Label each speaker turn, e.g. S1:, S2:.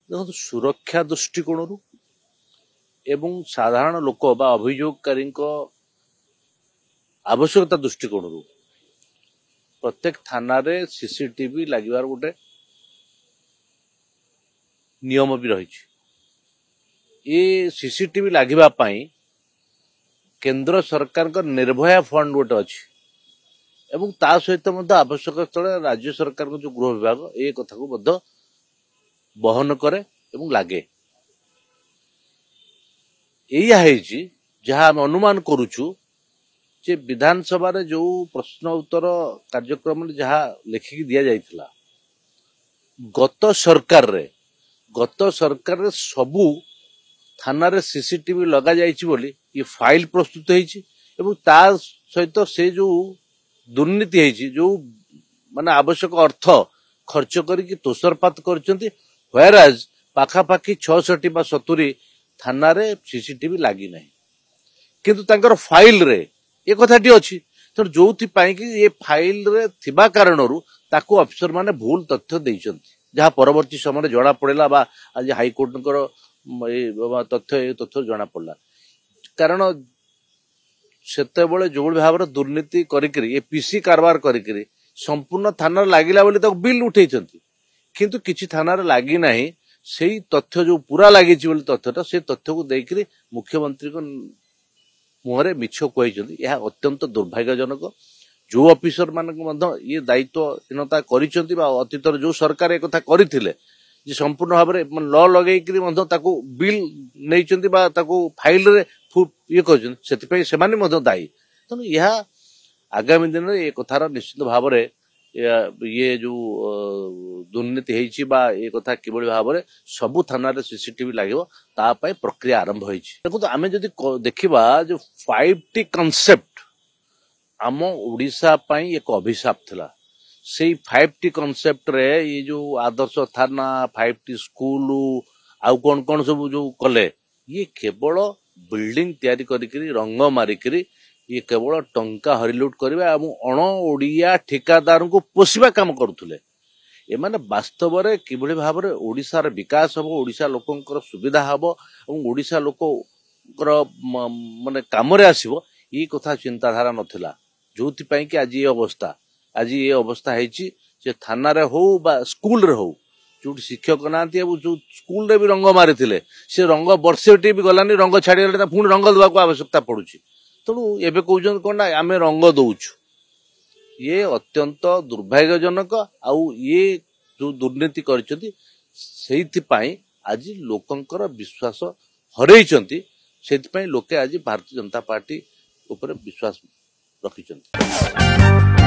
S1: देखो सुरक्षा दृष्टिकोण एवं साधारण लोक बा अभियोगकारी आवश्यकता दृष्टिकोण प्रत्येक थाना रे सीसीटीवी लगिबार गोटे नियम भी रही। ये सीसीटीवी लगिबा पई केंद्र सरकार का निर्भया फंड गोटे अच्छी एवं ता सहित आवश्यक स्थल राज्य सरकार जो गृह विभाग ए कथा को बहन करे एवं लागे। यही है जहाँ आम अनुमान करुचु जे विधानसभा रे जो प्रश्न उत्तर कार्यक्रम जहाँ लिखिकी दि जाइथिला गत सरकार रे सबू थाना रे सीसीटीवी लगा जाइछि बोली ये फाइल प्रस्तुत होइछि एवं ता सहित से जो दुर्नीति है जो माने आवश्यक अर्थ खर्च करके तोषरपात करचंती व्हेराज पाखापाखि 66 बा 70 थाना रे सीसीटीवी लागी नहीं किंतु तांकर फाइल रे ये कथाटी अच्छी तो जोथि पाई कि ये फाइल रे थिबा कारणरू ताको अफसर माने भूल तथ्य देइचंती जहाँ परवर्ती समय जना पड़ेला बा आज हाईकोर्ट तथ्य जना पड़ला कारण सेतेबळे जो भाव दुर्नीति करिकरी पीसी कारबार करिकरी संपूर्ण थाना लागिला बोली तो बिल उठेइचंती किंतु किछि थाना लागी नाही सेही तथ्य जो पूरा लागी बोली तथ्यटा से तथ्य को देकरी मुख्यमंत्री को मुहरे मिछ कहइचंती यह अत्यंत दुर्भाग्यजनक। जो ऑफिसर मान ये दायित्वहीनता करिचंती बा अतीतर जो सरकार एक कथा करिथिले जे संपूर्ण भाव में ल लगेकरी ताको बिल नैचंती बा ताको फाइल रे ये कहते से दायी तेणु यह आगामी दिन में ये कथार निश्चित भाव ये जो दुर्नीति होइछि बा ये कथा किबळी भाव सबु थाना रे सीसीटीवी लागिवो ता पय प्रक्रिया आरंभ होइछि। देखो आमे जदि देखिबा जो 5T कॉन्सेप्ट आम ओडिशा पय एक अभिशाप थिला से 5T कॉन्सेप्ट रे ये जो आदर्श थाना 5T स्कूल आउ कौन कौन सब जो कले ये केवल बिल्डिंग तैयारी करिकरी रंग मारिकरी ये केवल टंका हरिलुट करबा एवं अण ओडिया ठेकादार को पोषिबा काम करुथुले एमाने वास्तव रे किबळी भाव रे ओडिसा रे विकास हबो ओडिसा लोकंकर सुविधा हबो एवं ओडिसा लोककर माने काम रे आसीबो ई कथा चिंताधारा नथिला जोथि पई कि आज ये अवस्था हैछि जे थाना रे हो बा स्कूल रे हो जो शिक्षक नांती जो स्कूल रे भी रंग मारी से रंग वर्षे भी गलानी रंग छाड़ी पुणी रंग देवा आवश्यकता पड़ुची तेणु एवं कहते कौन ना आम रंग दौचु ये अत्यंत दुर्भाग्यजनक आउ ये जो दुर्नीति कर आज लोकंकर विश्वास हरई लोके आज भारतीय जनता पार्टी ऊपर विश्वास रखिछंती।